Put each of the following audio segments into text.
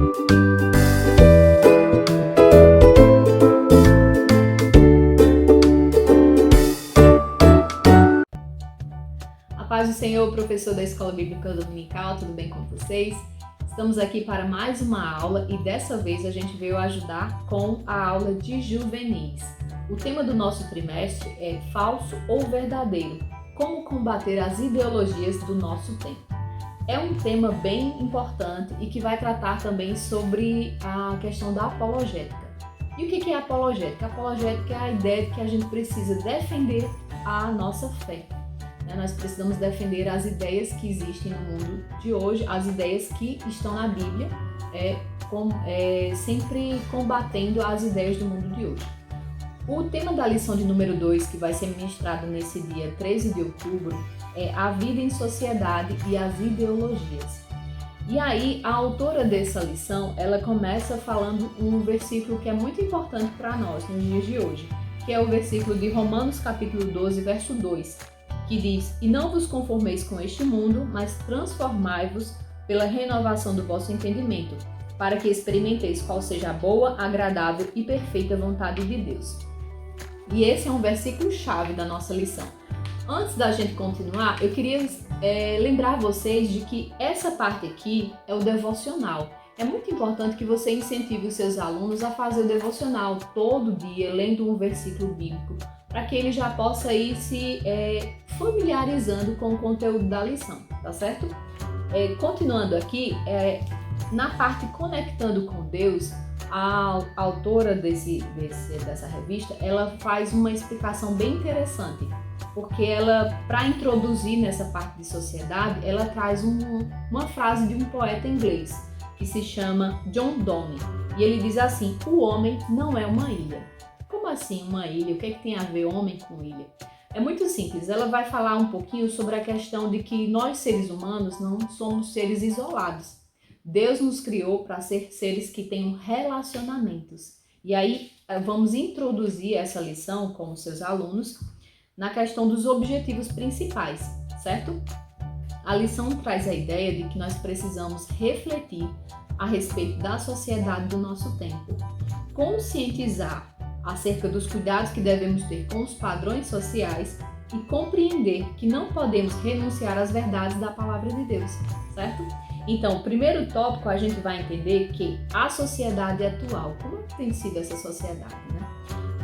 A paz do Senhor, professor da Escola Bíblica Dominical, tudo bem com vocês? Estamos aqui para mais uma aula e dessa vez a gente veio ajudar com a aula de juvenis. O tema do nosso trimestre é falso ou verdadeiro, como combater as ideologias do nosso tempo. É um tema bem importante e que vai tratar também sobre a questão da apologética. E o que é apologética? Apologética é a ideia de que a gente precisa defender a nossa fé. Nós precisamos defender as ideias que existem no mundo de hoje, as ideias que estão na Bíblia, sempre combatendo as ideias do mundo de hoje. O tema da lição de número 2, que vai ser ministrado nesse dia 13 de outubro, é a vida em sociedade e as ideologias. E aí, a autora dessa lição, ela começa falando um versículo que é muito importante para nós nos dias de hoje, que é o versículo de Romanos capítulo 12, verso 2, que diz: "E não vos conformeis com este mundo, mas transformai-vos pela renovação do vosso entendimento, para que experimenteis qual seja a boa, agradável e perfeita vontade de Deus." E esse é um versículo-chave da nossa lição. Antes da gente continuar, eu queria lembrar vocês de que essa parte aqui é o devocional. É muito importante que você incentive os seus alunos a fazer o devocional todo dia, lendo um versículo bíblico, para que ele já possa ir se familiarizando com o conteúdo da lição, tá certo? Continuando aqui, na parte Conectando com Deus, a autora dessa revista, ela faz uma explicação bem interessante, porque ela, para introduzir nessa parte de sociedade, ela traz uma frase de um poeta inglês, que se chama John Donne, e ele diz assim: "O homem não é uma ilha." Como assim uma ilha? O que é que tem a ver homem com ilha? É muito simples, ela vai falar um pouquinho sobre a questão de que nós, seres humanos, não somos seres isolados. Deus nos criou para ser seres que tenham relacionamentos. E aí vamos introduzir essa lição com os seus alunos na questão dos objetivos principais, certo? A lição traz a ideia de que nós precisamos refletir a respeito da sociedade do nosso tempo, conscientizar acerca dos cuidados que devemos ter com os padrões sociais e compreender que não podemos renunciar às verdades da palavra de Deus, certo? Então, o primeiro tópico a gente vai entender que a sociedade atual, como é que tem sido essa sociedade, né?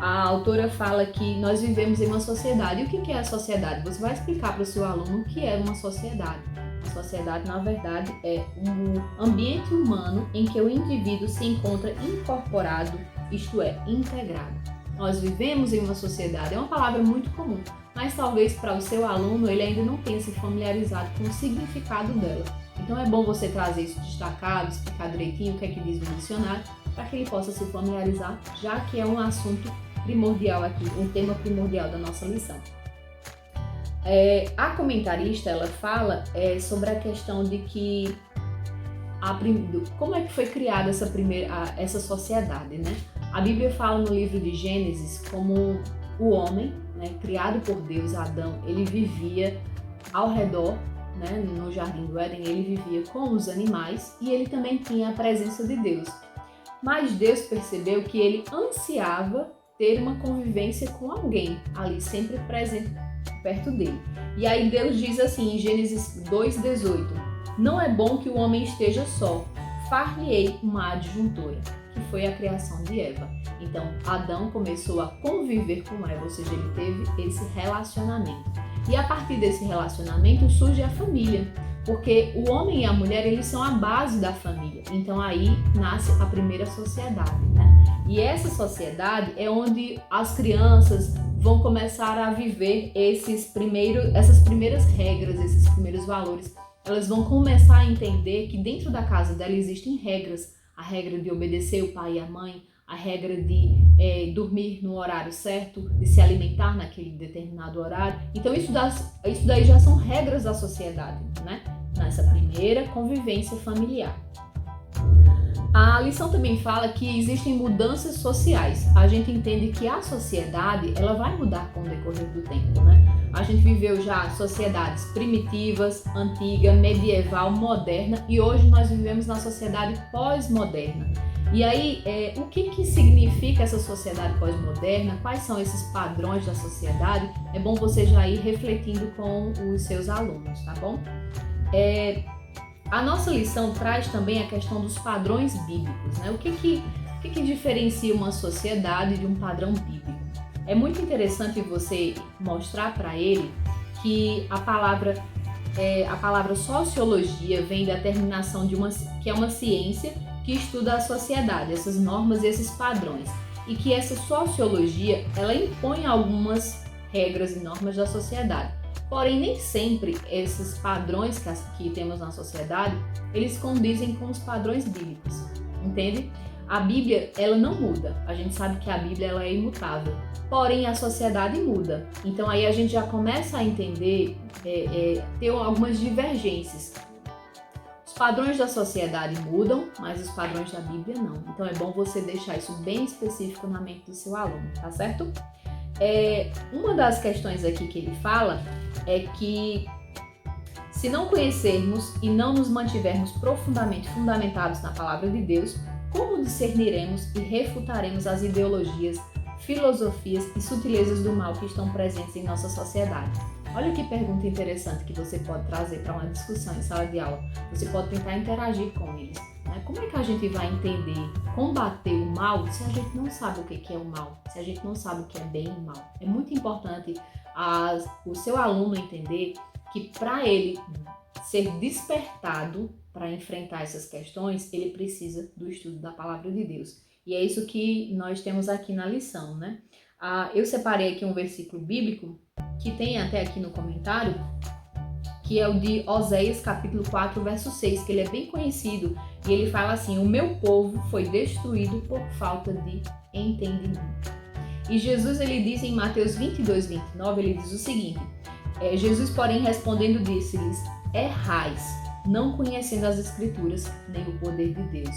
A autora fala que nós vivemos em uma sociedade. E o que é a sociedade? Você vai explicar para o seu aluno o que é uma sociedade. A sociedade, na verdade, é um ambiente humano em que o indivíduo se encontra incorporado, isto é, integrado. Nós vivemos em uma sociedade, é uma palavra muito comum, mas talvez para o seu aluno ele ainda não tenha se familiarizado com o significado dela. Então é bom você trazer isso destacado, explicar direitinho o que é que diz o dicionário, para que ele possa se familiarizar, já que é um assunto primordial aqui, um tema primordial da nossa lição. A comentarista, ela fala sobre a questão de que como é que foi criada essa sociedade, né? A Bíblia fala no livro de Gênesis como o homem, né, criado por Deus, Adão, ele vivia ao redor, né, no Jardim do Éden, ele vivia com os animais e ele também tinha a presença de Deus. Mas Deus percebeu que ele ansiava ter uma convivência com alguém ali, sempre presente perto dele. E aí Deus diz assim em Gênesis 2:18: "Não é bom que o homem esteja só, far-lhe-ei uma adjuntora", que foi a criação de Eva. Então Adão começou a conviver com Eva, ou seja, ele teve esse relacionamento. E a partir desse relacionamento surge a família, porque o homem e a mulher, eles são a base da família. Então aí nasce a primeira sociedade, né? E essa sociedade é onde as crianças vão começar a viver essas primeiras regras, esses primeiros valores. Elas vão começar a entender que dentro da casa dela existem regras. A regra de obedecer o pai e a mãe, a regra de dormir no horário certo, de se alimentar naquele determinado horário. Então isso daí já são regras da sociedade, né? Nessa primeira convivência familiar. A lição também fala que existem mudanças sociais. A gente entende que a sociedade ela vai mudar com o decorrer do tempo, né? A gente viveu já sociedades primitivas, antiga, medieval, moderna e hoje nós vivemos na sociedade pós-moderna. E aí, o que significa essa sociedade pós-moderna? Quais são esses padrões da sociedade? É bom você já ir refletindo com os seus alunos, tá bom? A nossa lição traz também a questão dos padrões bíblicos, né? O que diferencia uma sociedade de um padrão bíblico? É muito interessante você mostrar para ele que a palavra sociologia vem da terminação que é uma ciência que estuda a sociedade, essas normas e esses padrões, e que essa sociologia ela impõe algumas regras e normas da sociedade. Porém, nem sempre esses padrões que temos na sociedade, eles condizem com os padrões bíblicos, entende? A Bíblia, ela não muda. A gente sabe que a Bíblia ela é imutável. Porém, a sociedade muda. Então, aí a gente já começa a entender, ter algumas divergências. Os padrões da sociedade mudam, mas os padrões da Bíblia não. Então, é bom você deixar isso bem específico na mente do seu aluno, tá certo? Uma das questões aqui que ele fala é que se não conhecermos e não nos mantivermos profundamente fundamentados na palavra de Deus, como discerniremos e refutaremos as ideologias, filosofias e sutilezas do mal que estão presentes em nossa sociedade? Olha que pergunta interessante que você pode trazer para uma discussão em sala de aula. Você pode tentar interagir com eles, né? Como é que a gente vai entender, combater o mal se a gente não sabe o que é o mal, se a gente não sabe o que é bem e mal? É muito importante o seu aluno entender que para ele ser despertado para enfrentar essas questões, ele precisa do estudo da palavra de Deus. E é isso que nós temos aqui na lição, né? Eu separei aqui um versículo bíblico que tem até aqui no comentário, que é o de Oséias capítulo 4, verso 6, que ele é bem conhecido, e ele fala assim: o meu povo foi destruído por falta de entendimento. E Jesus, ele diz em Mateus 22, 29, ele diz o seguinte: Jesus, porém, respondendo, disse-lhes: errais, não conhecendo as Escrituras, nem o poder de Deus.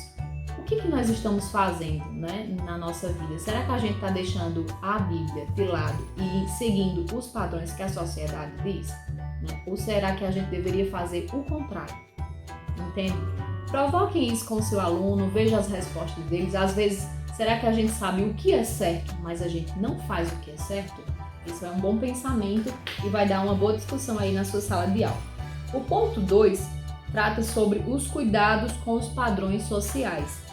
O que nós estamos fazendo, né, na nossa vida? Será que a gente está deixando a Bíblia de lado e seguindo os padrões que a sociedade diz? Né? Ou será que a gente deveria fazer o contrário? Entende? Provoque isso com o seu aluno, veja as respostas deles. Às vezes, será que a gente sabe o que é certo, mas a gente não faz o que é certo? Isso é um bom pensamento e vai dar uma boa discussão aí na sua sala de aula. O ponto 2 trata sobre os cuidados com os padrões sociais.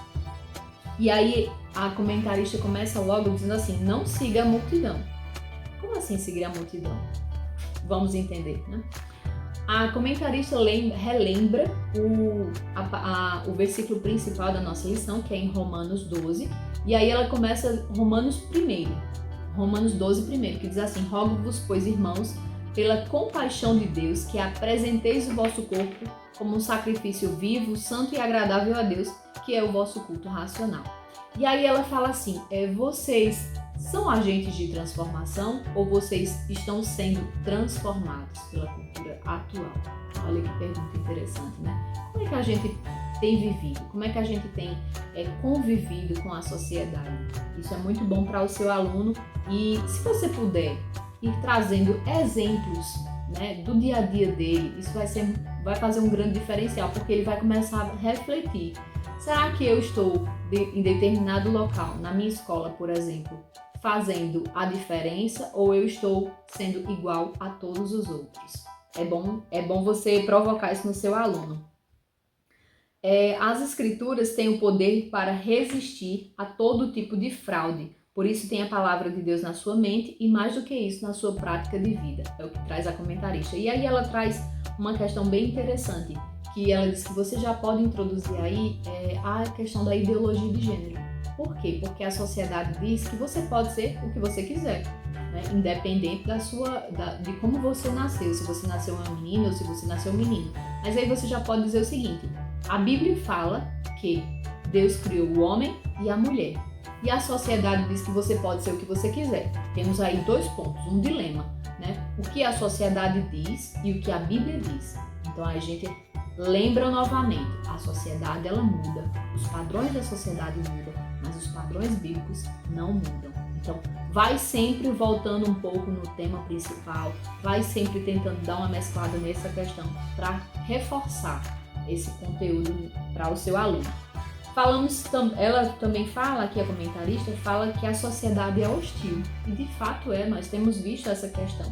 E aí a comentarista começa logo dizendo assim: não siga a multidão. Como assim seguir a multidão? Vamos entender, né? A comentarista relembra o versículo principal da nossa lição, que é em Romanos 12, e aí ela começa Romanos 12 primeiro, que diz assim: rogo-vos, pois, irmãos, pela compaixão de Deus, que apresenteis o vosso corpo como um sacrifício vivo, santo e agradável a Deus, que é o vosso culto racional. E aí ela fala assim: vocês são agentes de transformação ou vocês estão sendo transformados pela cultura atual? Olha que pergunta interessante, né? Como é que a gente tem vivido? Como é que a gente tem convivido com a sociedade? Isso é muito bom para o seu aluno e, se você puder ir trazendo exemplos, né, do dia a dia dele, isso vai fazer um grande diferencial, porque ele vai começar a refletir. Será que eu estou em determinado local, na minha escola, por exemplo, fazendo a diferença ou eu estou sendo igual a todos os outros? É bom você provocar isso no seu aluno. As escrituras têm o poder para resistir a todo tipo de fraude. Por isso tem a palavra de Deus na sua mente e, mais do que isso, na sua prática de vida. É o que traz a comentarista. E aí ela traz uma questão bem interessante, que ela diz que você já pode introduzir aí a questão da ideologia de gênero. Por quê? Porque a sociedade diz que você pode ser o que você quiser, né? Independente de como você nasceu, se você nasceu uma menina ou se você nasceu um menino. Mas aí você já pode dizer o seguinte: a Bíblia fala que Deus criou o homem e a mulher. E a sociedade diz que você pode ser o que você quiser. Temos aí 2 pontos, um dilema, né? O que a sociedade diz e o que a Bíblia diz. Então a gente lembra novamente, a sociedade ela muda, os padrões da sociedade mudam, mas os padrões bíblicos não mudam. Então, vai sempre voltando um pouco no tema principal, vai sempre tentando dar uma mesclada nessa questão para reforçar esse conteúdo para o seu aluno. Ela também fala, aqui a comentarista, fala que a sociedade é hostil. E de fato nós temos visto essa questão.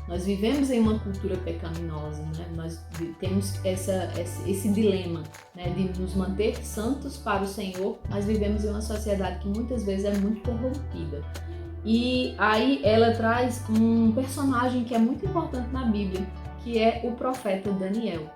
Nós vivemos em uma cultura pecaminosa, né? Nós temos esse dilema, né, de nos manter santos para o Senhor, mas vivemos em uma sociedade que muitas vezes é muito corrompida. E aí ela traz um personagem que é muito importante na Bíblia, que é o profeta Daniel.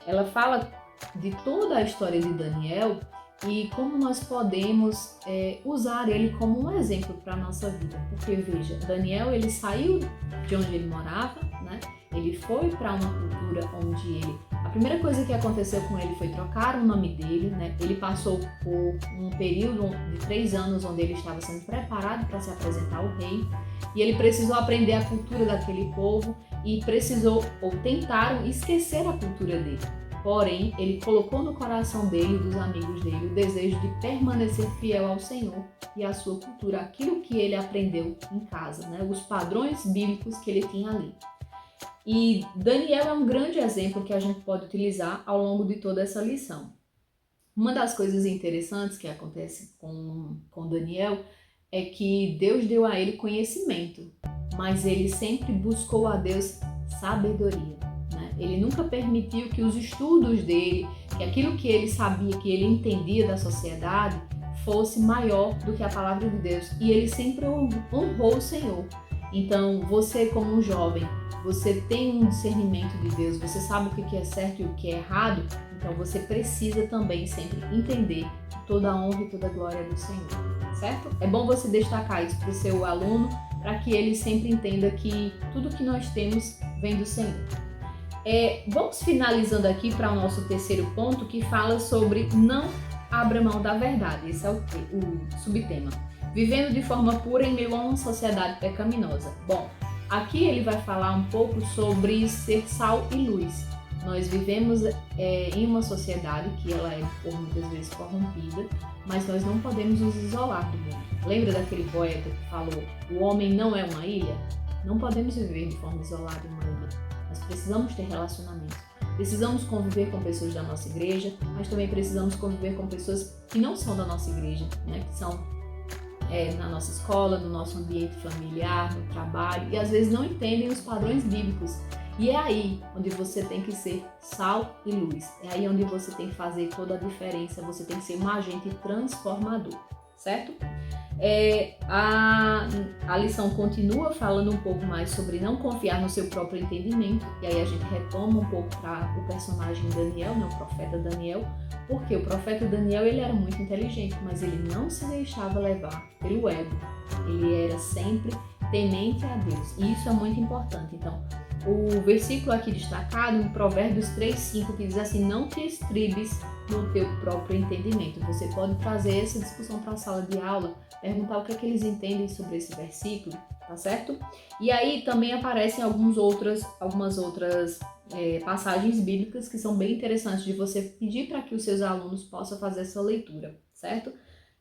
Ela fala de toda a história de Daniel e como nós podemos usar ele como um exemplo para a nossa vida. Porque veja, Daniel ele saiu de onde ele morava, né? Ele foi para uma cultura onde a primeira coisa que aconteceu com ele foi trocar o nome dele, né? Ele passou por um período de 3 anos onde ele estava sendo preparado para se apresentar ao rei e ele precisou aprender a cultura daquele povo e tentaram esquecer a cultura dele. Porém, ele colocou no coração dele e dos amigos dele o desejo de permanecer fiel ao Senhor e à sua cultura, aquilo que ele aprendeu em casa, né? Os padrões bíblicos que ele tinha ali. E Daniel é um grande exemplo que a gente pode utilizar ao longo de toda essa lição. Uma das coisas interessantes que acontece com Daniel é que Deus deu a ele conhecimento, mas ele sempre buscou a Deus sabedoria. Ele nunca permitiu que os estudos dele, que aquilo que ele sabia, que ele entendia da sociedade, fosse maior do que a palavra de Deus. E ele sempre honrou o Senhor. Então, você como um jovem, você tem um discernimento de Deus, você sabe o que é certo e o que é errado, então você precisa também sempre entender que toda a honra e toda a glória é do Senhor, certo? É bom você destacar isso para o seu aluno, para que ele sempre entenda que tudo que nós temos vem do Senhor. Vamos finalizando aqui para o nosso terceiro ponto, que fala sobre não abra mão da verdade. Esse é o subtema. Vivendo de forma pura em meio a uma sociedade pecaminosa. Bom, aqui ele vai falar um pouco sobre ser sal e luz. Nós vivemos em uma sociedade que ela é por muitas vezes corrompida, mas nós não podemos nos isolar do mundo. Lembra daquele poeta que falou, o homem não é uma ilha? Não podemos viver de forma isolada em uma ilha. Nós precisamos ter relacionamentos. Precisamos conviver com pessoas da nossa igreja, mas também precisamos conviver com pessoas que não são da nossa igreja, né? Que são na nossa escola, no nosso ambiente familiar, no trabalho, e às vezes não entendem os padrões bíblicos. E é aí onde você tem que ser sal e luz. É aí onde você tem que fazer toda a diferença. Você tem que ser um agente transformador, certo? A lição continua falando um pouco mais sobre não confiar no seu próprio entendimento. E aí a gente retoma um pouco para o personagem Daniel, né, o profeta Daniel. Porque o profeta Daniel ele era muito inteligente, mas ele não se deixava levar pelo ego. Ele era sempre temente a Deus. E isso é muito importante. Então, o versículo aqui destacado, em Provérbios 3:5, que diz assim, não te estribes no teu próprio entendimento. Você pode trazer essa discussão para a sala de aula, perguntar o que é que eles entendem sobre esse versículo, tá certo? E aí também aparecem algumas outras passagens bíblicas que são bem interessantes de você pedir para que os seus alunos possam fazer essa leitura, certo?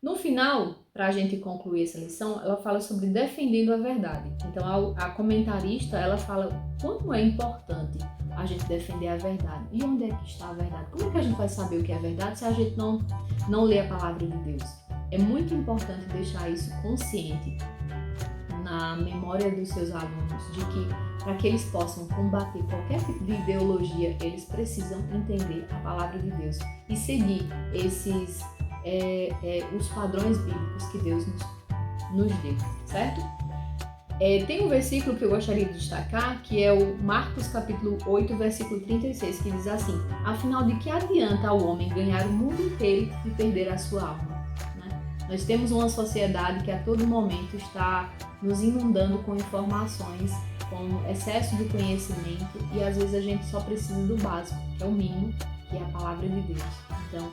No final, para a gente concluir essa lição, ela fala sobre defendendo a verdade. Então, a comentarista, ela fala como é importante a gente defender a verdade. E onde é que está a verdade? Como é que a gente vai saber o que é verdade se a gente não lê a palavra de Deus? É muito importante deixar isso consciente na memória dos seus alunos, de que para que eles possam combater qualquer tipo de ideologia, eles precisam entender a palavra de Deus e seguir os padrões bíblicos que Deus nos deu, certo? Tem um versículo que eu gostaria de destacar, que é o Marcos capítulo 8, versículo 36, que diz assim, afinal, de que adianta ao homem ganhar o mundo inteiro e perder a sua alma? Né? Nós temos uma sociedade que a todo momento está nos inundando com informações, com excesso de conhecimento, e às vezes a gente só precisa do básico, que é o mínimo, que é a palavra de Deus. Então,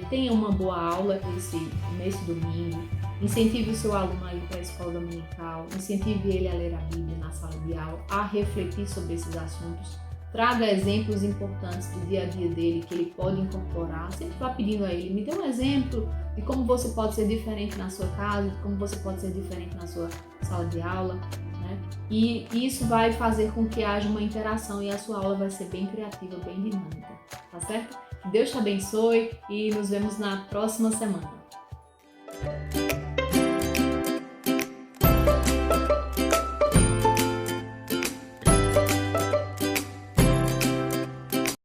tenha uma boa aula nesse domingo, incentive o seu aluno a ir para a escola dominical, incentive ele a ler a Bíblia na sala de aula, a refletir sobre esses assuntos, traga exemplos importantes do dia a dia dele que ele pode incorporar. Sempre vá pedindo a ele, me dê um exemplo de como você pode ser diferente na sua casa, de como você pode ser diferente na sua sala de aula, né? E isso vai fazer com que haja uma interação e a sua aula vai ser bem criativa, bem dinâmica, tá certo? Que Deus te abençoe e nos vemos na próxima semana.